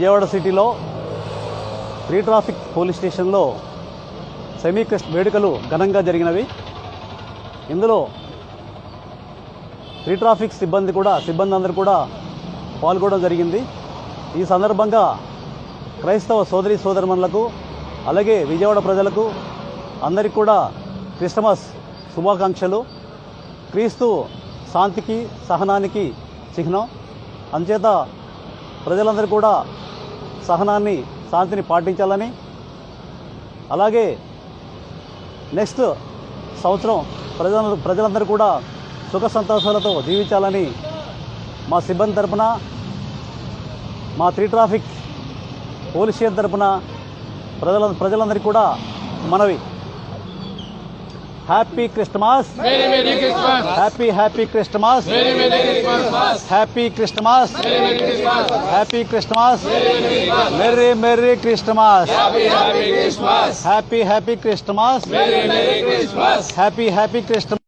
విజయవాడ సిటీలో free traffic police స్టేషన్లో semi Christmas వేడుకలు ఘనంగా జరిగినవి. ఇందులో ఫ్రీ ట్రాఫిక్ సిబ్బంది అందరూ కూడా పాల్గొనడం జరిగింది. ఈ సందర్భంగా క్రైస్తవ సోదరి సోదరిమణులకు అలాగే విజయవాడ ప్రజలకు అందరికీ కూడా క్రిస్మస్ శుభాకాంక్షలు. క్రీస్తు శాంతికి సహనానికి చిహ్నం. అంచేత ప్రజలందరూ కూడా సహనాన్ని శాంతిని పాటించాలని, అలాగే నెక్స్ట్ సంవత్సరం ప్రజలందరూ కూడా సుఖ సంతోషాలతో జీవించాలని మా సిబ్బంది తరపున, మా ఫ్రీ ట్రాఫిక్ పోలీస్ స్టేషన్ తరపున ప్రజలందరికీ కూడా మనవి. Happy Christmas, happy Christmas, happy Christmas, happy Christmas, merry Christmas, happy Christmas, happy Christmas.